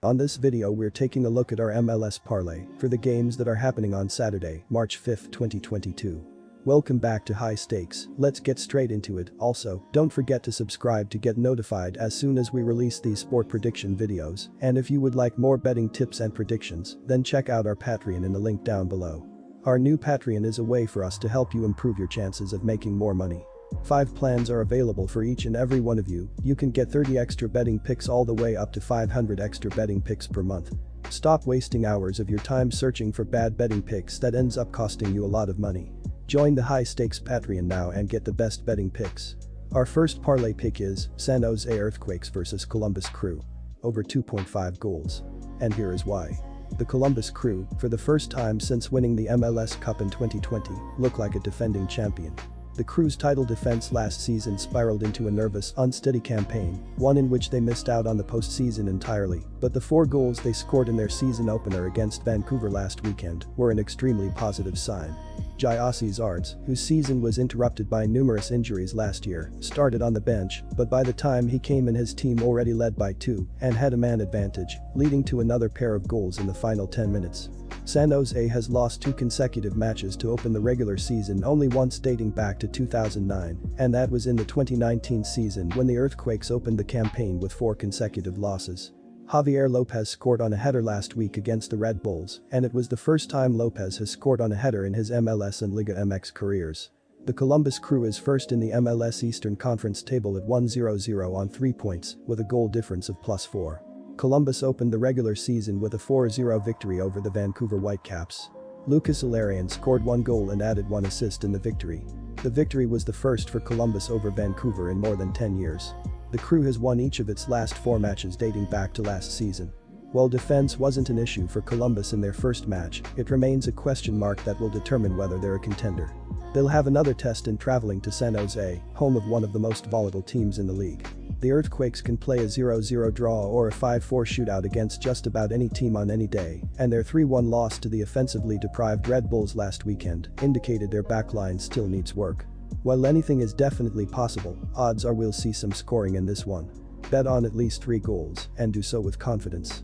On this video we're taking a look at our MLS Parlay for the games that are happening on Saturday, March 5, 2022. Welcome back to High Stakes, let's get straight into it. Also, don't forget to subscribe to get notified as soon as we release these sport prediction videos, and if you would like more betting tips and predictions, then check out our Patreon in the link down below. Our new Patreon is a way for us to help you improve your chances of making more money. 5 plans are available for each and every one of you. You can get 30 extra betting picks all the way up to 500 extra betting picks per month. Stop wasting hours of your time searching for bad betting picks that ends up costing you a lot of money. Join the High Stakes Patreon now and get the best betting picks. Our first parlay pick is San Jose Earthquakes vs Columbus Crew. Over 2.5 goals. And here is why. The Columbus Crew, for the first time since winning the MLS Cup in 2020, look like a defending champion. The Crew's title defense last season spiraled into a nervous, unsteady campaign, one in which they missed out on the postseason entirely, but the 4 goals they scored in their season opener against Vancouver last weekend were an extremely positive sign. Gyasi Zardes, whose season was interrupted by numerous injuries last year, started on the bench, but by the time he came in his team already led by 2 and had a man advantage, leading to another pair of goals in the final 10 minutes. San Jose has lost 2 consecutive matches to open the regular season, only once dating back to 2009, and that was in the 2019 season when the Earthquakes opened the campaign with 4 consecutive losses. Javier Lopez scored on a header last week against the Red Bulls, and it was the first time Lopez has scored on a header in his MLS and Liga MX careers. The Columbus Crew is first in the MLS Eastern Conference table at 1-0-0 on 3 points, with a goal difference of +4. Columbus opened the regular season with a 4-0 victory over the Vancouver Whitecaps. Lucas Ilarion scored 1 goal and added 1 assist in the victory. The victory was the first for Columbus over Vancouver in more than 10 years. The Crew has won each of its last 4 matches dating back to last season. While defense wasn't an issue for Columbus in their first match, it remains a question mark that will determine whether they're a contender. They'll have another test in traveling to San Jose, home of one of the most volatile teams in the league. The Earthquakes can play a 0-0 draw or a 5-4 shootout against just about any team on any day, and their 3-1 loss to the offensively deprived Red Bulls last weekend indicated their backline still needs work. While anything is definitely possible, odds are we'll see some scoring in this one. Bet on at least 3 goals, and do so with confidence.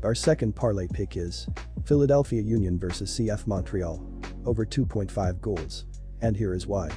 Our second parlay pick is Philadelphia Union vs CF Montreal. Over 2.5 goals. And here is why.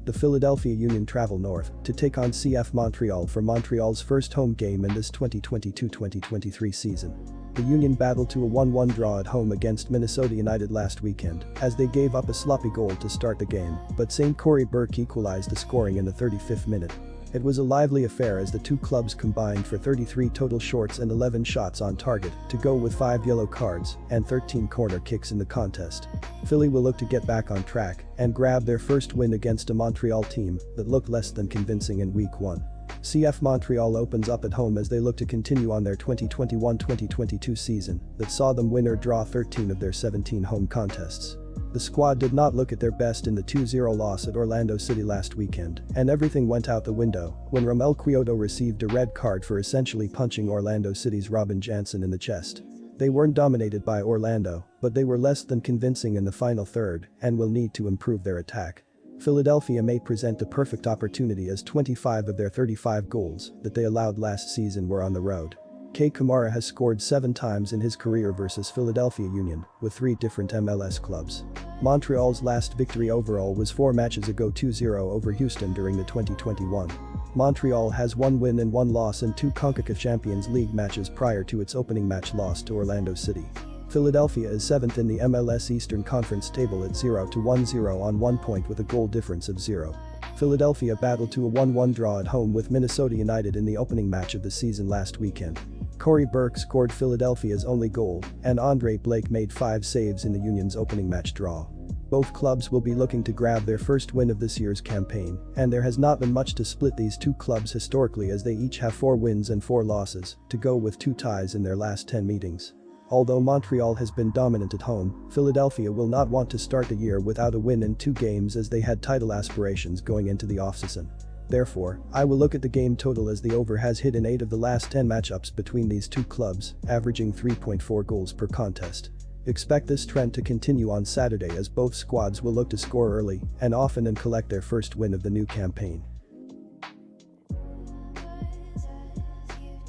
The Philadelphia Union travel north to take on CF Montreal for Montreal's first home game in this 2022-2023 season. The Union battled to a 1-1 draw at home against Minnesota United last weekend as they gave up a sloppy goal to start the game, but St. Corey Burke equalized the scoring in the 35th minute. It was a lively affair as the 2 clubs combined for 33 total shorts and 11 shots on target to go with 5 yellow cards and 13 corner kicks in the contest. Philly will look to get back on track and grab their first win against a Montreal team that looked less than convincing in Week 1. CF Montreal opens up at home as they look to continue on their 2021-2022 season that saw them win or draw 13 of their 17 home contests. The squad did not look at their best in the 2-0 loss at Orlando City last weekend, and everything went out the window when Romel Quioto received a red card for essentially punching Orlando City's Robin Jansen in the chest. They weren't dominated by Orlando, but they were less than convincing in the final third and will need to improve their attack. Philadelphia may present a perfect opportunity as 25 of their 35 goals that they allowed last season were on the road. Kei Kamara has scored 7 times in his career versus Philadelphia Union, with 3 different MLS clubs. Montreal's last victory overall was 4 matches ago, 2-0 over Houston during the 2021. Montreal has 1 win and 1 loss in 2 CONCACAF Champions League matches prior to its opening match loss to Orlando City. Philadelphia is 7th in the MLS Eastern Conference table at 0-1-0 on 1 point with a goal difference of 0. Philadelphia battled to a 1-1 draw at home with Minnesota United in the opening match of the season last weekend. Corey Burke scored Philadelphia's only goal, and Andre Blake made 5 saves in the Union's opening match draw. Both clubs will be looking to grab their first win of this year's campaign, and there has not been much to split these 2 clubs historically as they each have 4 wins and 4 losses to go with 2 ties in their last 10 meetings. Although Montreal has been dominant at home, Philadelphia will not want to start the year without a win in 2 games as they had title aspirations going into the offseason. Therefore, I will look at the game total as the over has hit in 8 of the last 10 matchups between these 2 clubs, averaging 3.4 goals per contest. Expect this trend to continue on Saturday as both squads will look to score early and often and collect their first win of the new campaign.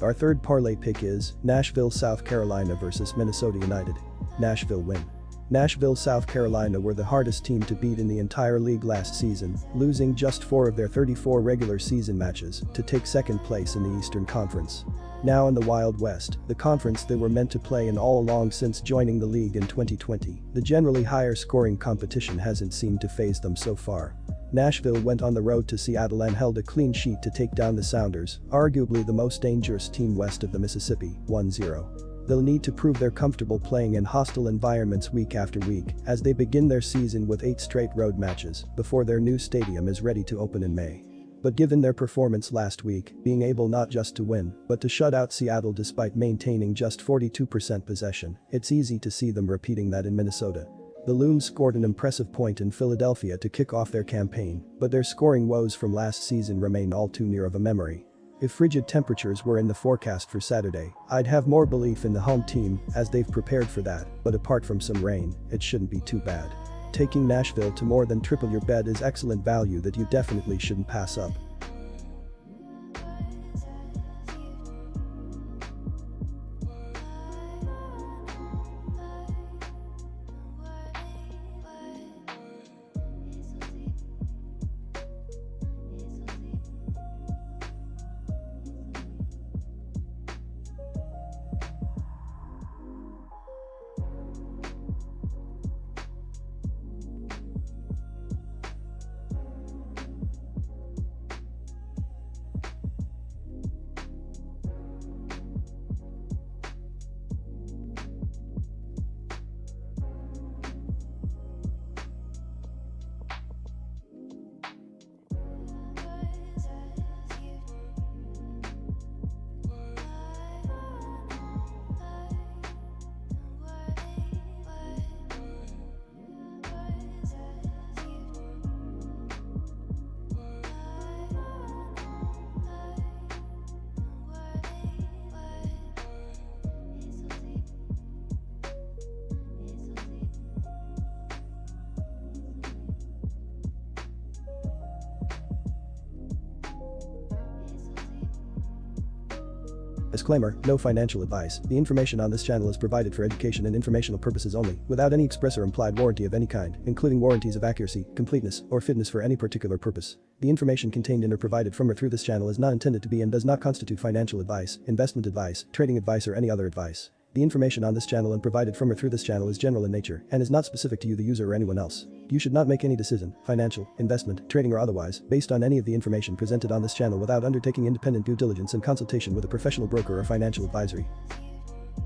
Our third parlay pick is Nashville, South Carolina vs Minnesota United. Nashville win. Nashville, South Carolina were the hardest team to beat in the entire league last season, losing just 4 of their 34 regular season matches to take second place in the Eastern Conference. Now in the Wild West, the conference they were meant to play in all along since joining the league in 2020, the generally higher scoring competition hasn't seemed to faze them so far. Nashville went on the road to Seattle and held a clean sheet to take down the Sounders, arguably the most dangerous team west of the Mississippi, 1-0. They'll need to prove they're comfortable playing in hostile environments week after week as they begin their season with 8 straight road matches before their new stadium is ready to open in May. But given their performance last week, being able not just to win, but to shut out Seattle despite maintaining just 42% possession, it's easy to see them repeating that in Minnesota. The Loons scored an impressive point in Philadelphia to kick off their campaign, but their scoring woes from last season remain all too near of a memory. If frigid temperatures were in the forecast for Saturday, I'd have more belief in the home team as they've prepared for that, but apart from some rain, it shouldn't be too bad. Taking Nashville to more than triple your bet is excellent value that you definitely shouldn't pass up. Disclaimer, no financial advice. The information on this channel is provided for education and informational purposes only, without any express or implied warranty of any kind, including warranties of accuracy, completeness, or fitness for any particular purpose. The information contained in or provided from or through this channel is not intended to be and does not constitute financial advice, investment advice, trading advice, or any other advice. The information on this channel and provided from or through this channel is general in nature and is not specific to you, the user, or anyone else. You should not make any decision, financial, investment, trading, or otherwise, based on any of the information presented on this channel without undertaking independent due diligence and consultation with a professional broker or financial advisory.